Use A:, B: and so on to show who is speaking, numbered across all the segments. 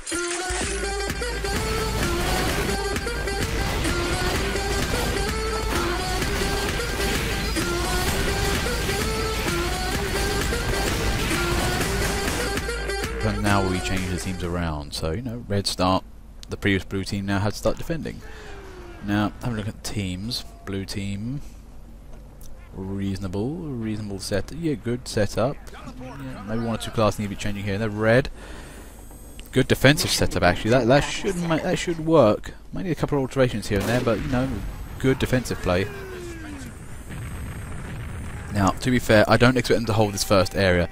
A: And now we change the teams around, so you know, red start, the previous blue team now had to start defending. Now, have a look at the teams. Blue team, reasonable set, yeah, good setup. Yeah, maybe one or two classes need to be changing here. And then red, good defensive setup actually. That should work. Might need a couple of alterations here and there, but you know, good defensive play. Now, to be fair, I don't expect them to hold this first area.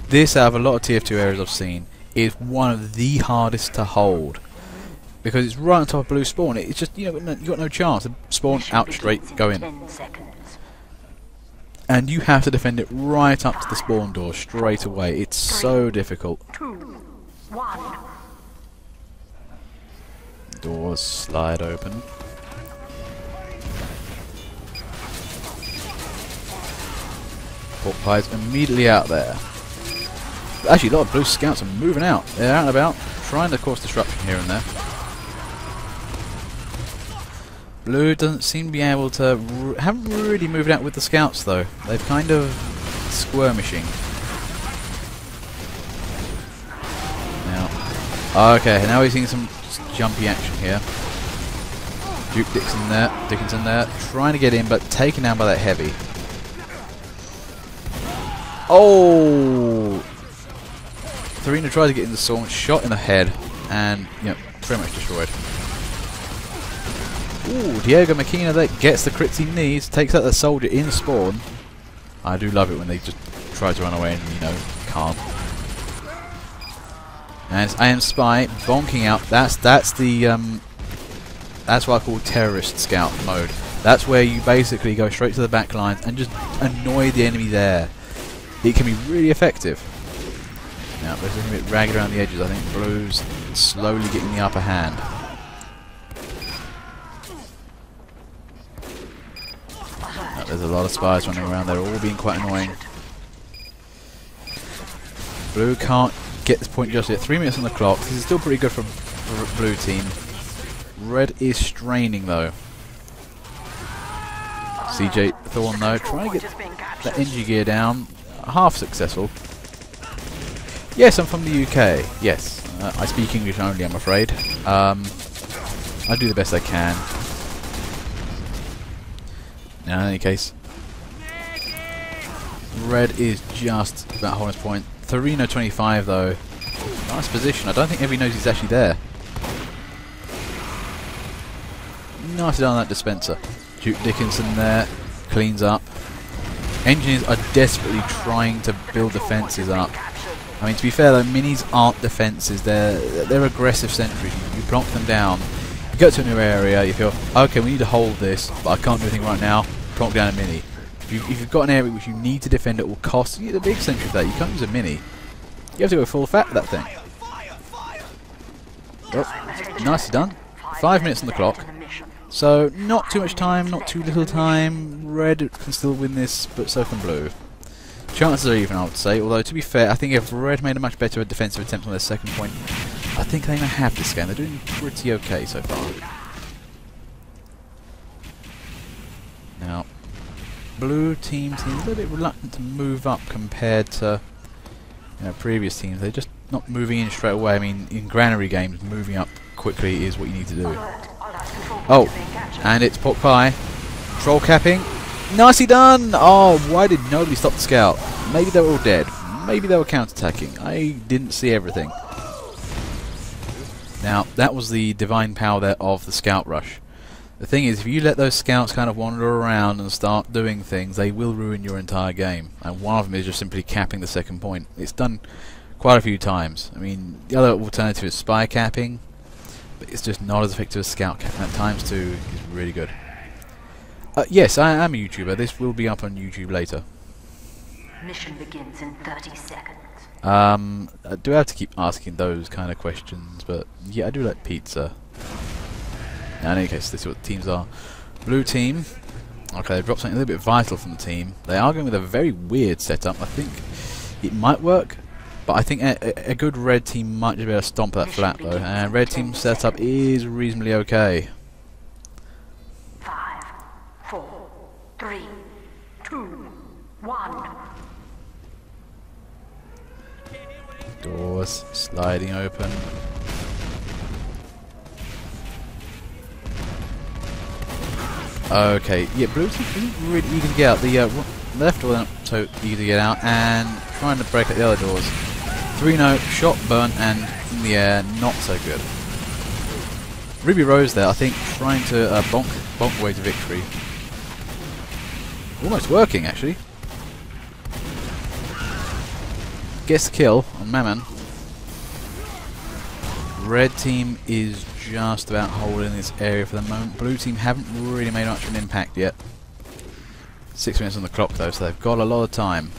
A: This, out of a lot of TF2 areas I've seen, is one of the hardest to hold. Because it's right on top of blue spawn. It's just, you know, you've got no chance. Spawn out straight, go in. And you have to defend it right up to the spawn door straight away. It's so difficult. Doors slide open. Pork pie's immediately out there. Actually, a lot of blue scouts are moving out. They're out and about, trying to cause disruption here and there. Blue doesn't seem to be able to... haven't really moved out with the scouts, though. They've kind of... squirmishing. Now... okay, now we're seeing some jumpy action here. Duke Dickinson there, trying to get in, but taken down by that heavy. Oh! Farina tries to get in the storm, shot in the head, and, you know, pretty much destroyed. Ooh, Diego Makina there gets the crits he needs, takes out the soldier in spawn. I do love it when they just try to run away and, you know, can't. And it's I Am Spy bonking out. That's what I call terrorist scout mode. That's where you basically go straight to the back lines and just annoy the enemy there. It can be really effective. Now, it's looking a bit ragged around the edges. I think Blue's slowly getting the upper hand. Now, there's a lot of spies running around. They're all being quite annoying. Blue can't get this point just yet. 3 minutes on the clock. This is still pretty good for Blue team. Red is straining though. CJ Thorn though, trying to get that NG gear down. Half successful. Yes, I'm from the UK. Yes, I speak English only, I'm afraid. I do the best I can. Now, in any case, Red is just about holding his point. Thorino 25 though. Nice position. I don't think everybody knows he's actually there. Nicely done on that dispenser. Duke Dickinson there. Cleans up. Engineers are desperately trying to build defences up. I mean, to be fair though, minis aren't defences. They're aggressive sentries. You block them down. You go to a new area. You feel, okay, we need to hold this, but I can't do anything right now. Plonk down a mini. If you've got an area which you need to defend, it will cost you the big sentry for that. You can't use a mini. You have to go full fat with that thing. Oh, nicely done. 5 minutes on the clock. So, not too much time, not too little time. Red can still win this, but so can Blue. Chances are even, I would say. Although, to be fair, I think if Red made a much better defensive attempt on their second point, I think they may have this game. They're doing pretty okay so far. Now, Blue team seems a little bit reluctant to move up compared to, you know, previous teams. They're just not moving in straight away. I mean, in granary games, moving up quickly is what you need to do. Oh, and it's Pork Pie. Troll capping. Nicely done! Oh, why did nobody stop the scout? Maybe they were all dead. Maybe they were counter-attacking. I didn't see everything. Now, that was the divine power there of the scout rush. The thing is, if you let those scouts kind of wander around and start doing things, they will ruin your entire game. And one of them is just simply capping the second point. It's done quite a few times. I mean, the other alternative is spy capping, but it's just not as effective as scout capping. At times too is really good. Yes, I am a YouTuber. This will be up on YouTube later.
B: Mission begins in 30 seconds.
A: I do have to keep asking those kind of questions, but yeah, I do like pizza. Now, in any case, this is what the teams are. Blue team. Okay, they've dropped something a little bit vital from the team. They are going with a very weird setup. I think it might work, But I think a good red team might just be able to stomp that flat though. And red team setup is reasonably okay.
B: 5, 4, 3, 2, 1.
A: Doors sliding open. Okay, yeah, blue team isn't really eager to get out. The left door not so eager to get out, and trying to break out the other doors. 3-0, shot, burn, and in the air, not so good. Ruby Rose there, I think, trying to bonk way to victory. Almost working, actually. Gets the kill on Mammon. Red team is just about holding this area for the moment. Blue team haven't really made much of an impact yet. 6 minutes on the clock though, so they've got a lot of time.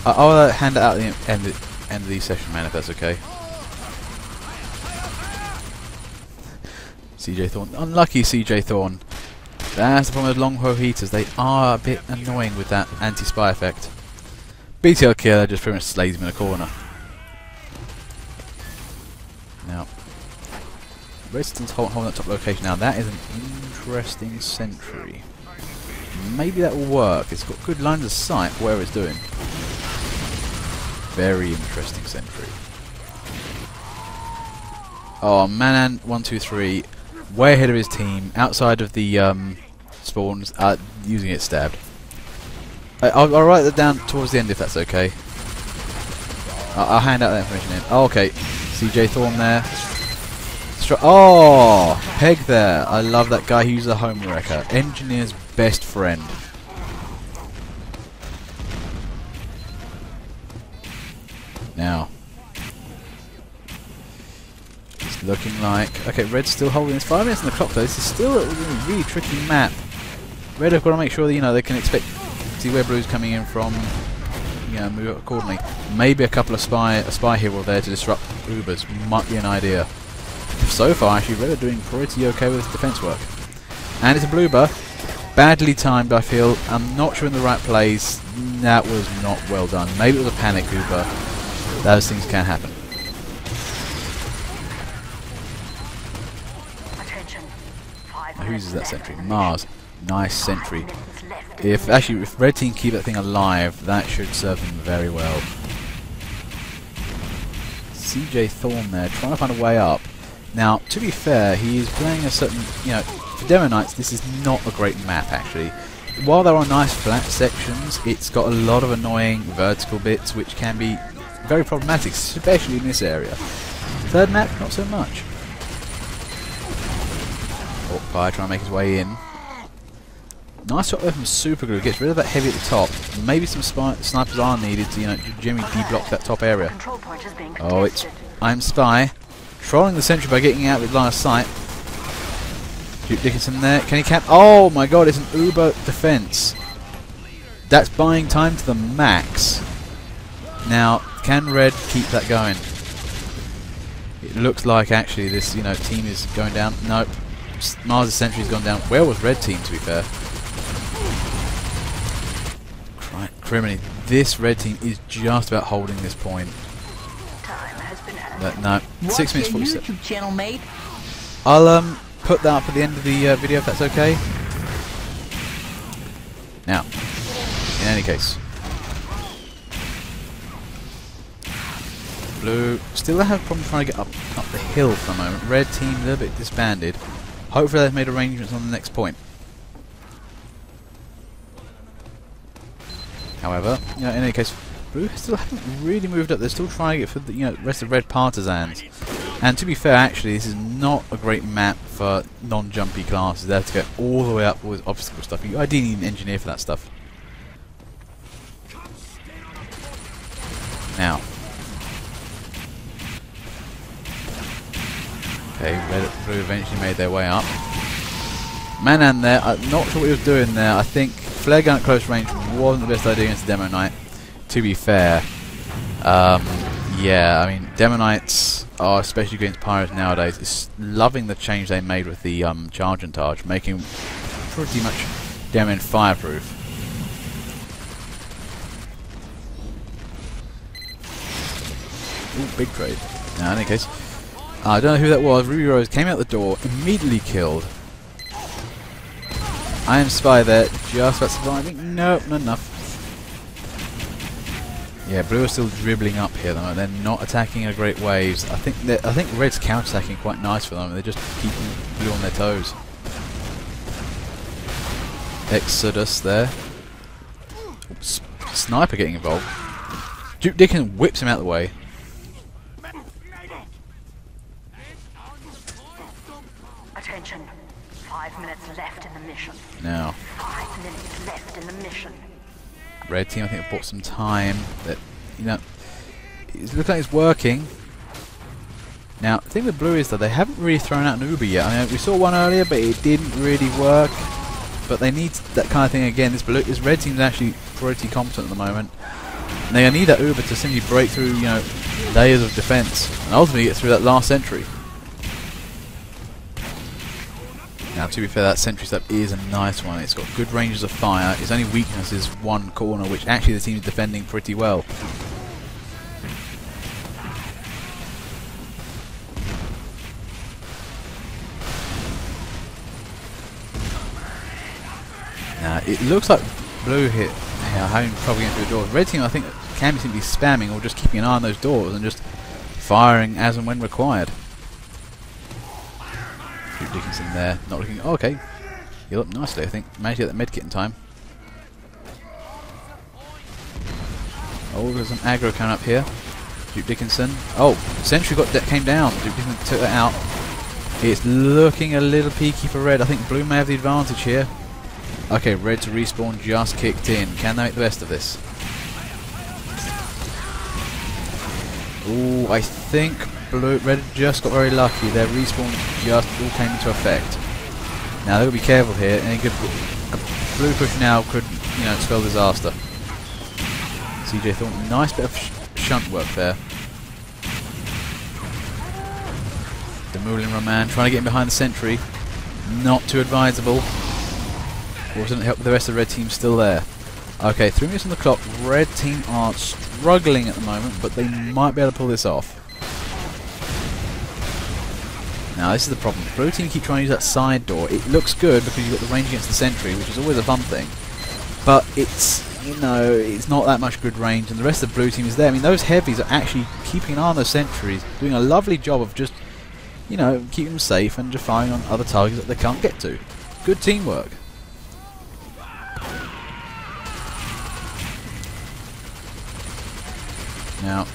A: I'll hand it out at the end of the session, man, if that's okay. CJ Thorne. Unlucky CJ Thorne. That's the problem with long bow heaters. They are a bit annoying with that anti-spy effect. BTL killer just pretty much slays him in a corner. Now, Redstone's holding that top location. Now that is an interesting sentry. Maybe that will work. It's got good lines of sight for where it's doing. Very interesting sentry. Oh, Manan 123, way ahead of his team, outside of the spawns, using it stabbed. I'll write that down towards the end if that's okay. I'll hand out that information in. Oh, okay. CJ Thorne there. Oh! Peg there. I love that guy. He uses a home wrecker. Engineer's best friend. Now. It's looking like... Okay, Red's still holding this. 5 minutes on the clock though. This is still a really tricky map. Red have got to make sure that, you know, they can expect... See where Blue's coming in from. You know, move accordingly. Maybe a couple of a spy hero there to disrupt Ubers might be an idea. So far, actually, Red are doing pretty okay with defense work. And it's a Blueber. Badly timed, I feel. I'm not sure in the right place. That was not well done. Maybe it was a panic Uber. Those things can happen. Now, who uses that sentry? Mars. Nice sentry. If Red Team keep that thing alive, that should serve them very well. CJ Thorne there, trying to find a way up. Now, to be fair, he is playing a certain, you know, for Demo Knights, this is not a great map actually. While there are nice flat sections, it's got a lot of annoying vertical bits which can be very problematic, especially in this area. Third map, not so much. Oh, Fire trying to make his way in. Nice shot there from Super Glue, gets rid of that heavy at the top. Maybe some snipers are needed to, you know, generally de-block that top area. Oh, it's I'm Spy. Trolling the sentry by getting out with line of sight. Duke Dickinson there. Can he cap? Oh my god, it's an Uber defense. That's buying time to the max. Now, can Red keep that going? It looks like actually this, you know, team is going down. Nope. Mars' sentry's gone down. Where was Red team, to be fair? Criminy, this Red team is just about holding this point. No, 6 minutes 47.
C: YouTube channel, mate.
A: I'll put that up at the end of the video if that's okay. Now, in any case, Blue still have a problem trying to get up the hill for the moment. Red team a little bit disbanded. Hopefully they've made arrangements on the next point. However, you know, in any case, Blue still haven't really moved up. They're still trying to get for the, you know, rest of Red partisans. And to be fair, actually, this is not a great map for non-jumpy classes. They have to go all the way up with obstacle stuff. You ideally need an engineer for that stuff. Now, okay, Red and Blue eventually made their way up. Manan there, I'm not sure what he was doing there. I think flare gun at close range wasn't the best idea against the Demo Knight, to be fair. Yeah, I mean, Demo Knights are, especially against Pirates nowadays, is loving the change they made with the charge and targe, making pretty much Demo fireproof. Ooh, big trade. Now, in any case, I don't know who that was. Ruby Rose came out the door, immediately killed. I am Spy there, just about surviving. Nope, not enough. Yeah, Blue are still dribbling up here though. They're not attacking in great waves. I think Red's counter-attacking quite nice for them. They're just keeping Blue on their toes. Exodus there. Oops. Sniper getting involved. Duke Dickinson whips him out of the way.
B: Attention. 5 minutes left in the mission.
A: Now,
B: 5 minutes left in the mission.
A: Red team, I think, have bought some time. That, you know, it looks like it's working. Now, the thing with Blue is that they haven't really thrown out an Uber yet. I mean, we saw one earlier, but it didn't really work. But they need that kind of thing again. This Red team is actually pretty competent at the moment. And they need that Uber to simply break through, you know, layers of defense and ultimately get through that last sentry. Now, to be fair, that sentry step is a nice one. It's got good ranges of fire. Its only weakness is one corner, which actually the team is defending pretty well. Now, it looks like Blue hit having trouble getting through the doors. Red team, I think, can be simply spamming or just keeping an eye on those doors and just firing as and when required. Dickinson there, not looking. Oh, okay, heal up nicely. I think managed to get that medkit in time. Oh, there's some aggro coming up here. Duke Dickinson. Oh, sentry came down. Duke Dickinson took that out. It's looking a little peaky for Red. I think Blue may have the advantage here. Okay, Red to respawn just kicked in. Can they make the best of this? Ooh, I think Red just got very lucky. Their respawn just all came into effect. Now they've got to be careful here. And a Blue push now could, you know, spell disaster. CJ Thornton, nice bit of shunt work there. The Moulin Roman trying to get in behind the sentry. Not too advisable. Also doesn't help with the rest of the Red team still there. Okay, 3 minutes on the clock. Red team are struggling at the moment, but they might be able to pull this off. Now this is the problem. Blue team keep trying to use that side door. It looks good because you've got the range against the sentry, which is always a fun thing. But it's, you know, it's not that much good range, and the rest of the Blue team is there. I mean, those heavies are actually keeping an eye on those sentries, doing a lovely job of just, you know, keeping them safe and just firing on other targets that they can't get to. Good teamwork. Now,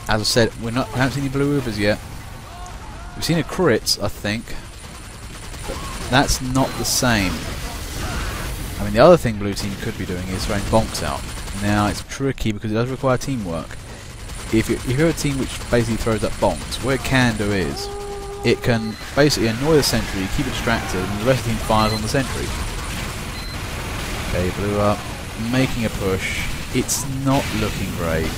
A: as I said, we haven't seen any Blue Ubers yet. We've seen a crit, I think, but that's not the same. I mean, the other thing Blue team could be doing is throwing bonks out. Now, it's tricky because it does require teamwork. If you're a team which basically throws up bonks, what it can do is it can basically annoy the sentry, keep it distracted, and the rest of the team fires on the sentry. Okay, Blue up, making a push. It's not looking great.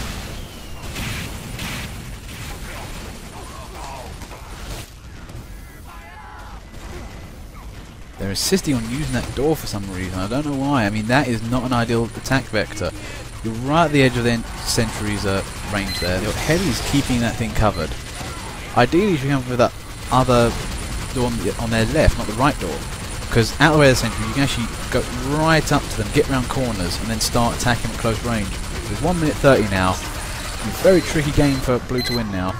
A: They're insisting on using that door for some reason. I don't know why. I mean, that is not an ideal attack vector. You're right at the edge of the sentry's range there. They've got heavies keeping that thing covered. Ideally, you should come up with that other door on their left, not the right door. Because out of the way of the sentry, you can actually go right up to them, get around corners, and then start attacking at close range. There's 1 minute 30 now. A very tricky game for Blue to win now.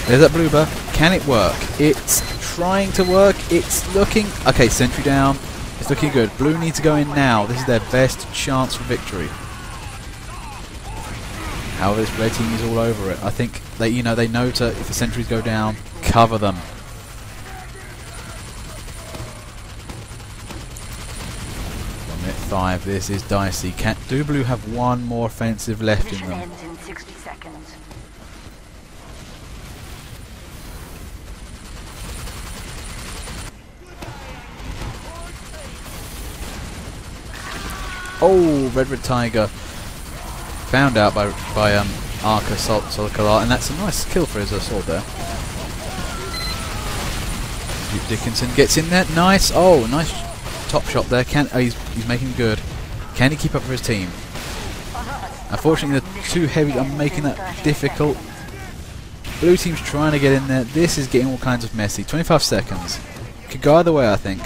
A: There's that Blue Bar. Can it work? It's trying to work. It's looking... Okay, sentry down. It's looking good. Blue need to go in now. This is their best chance for victory. However, this Red team is all over it. I think they, you know, they know to, if the sentries go down, cover them. Minute 5. This is dicey. Do Blue have one more offensive left in them?
B: Ends in 60 seconds.
A: Oh, Red Tiger found out by Arca Solicalar, and that's a nice kill for his sword there. Duke Dickinson gets in there, nice. Oh, nice top shot there. He's making good. Can he keep up for his team? Unfortunately, the two heavies are making that difficult. Blue team's trying to get in there. This is getting all kinds of messy. 25 seconds. Could go either way, I think.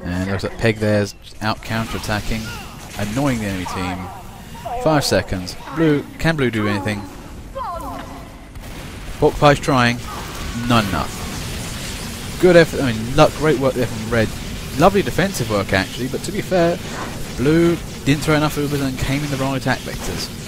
A: And there's that Peg there's out counter-attacking, annoying the enemy team. 5 seconds. Can Blue do anything? Porcupie's trying. Not enough. Good effort, I mean, great work there from Red. Lovely defensive work actually, but to be fair, Blue didn't throw enough Ubers and came in the wrong attack vectors.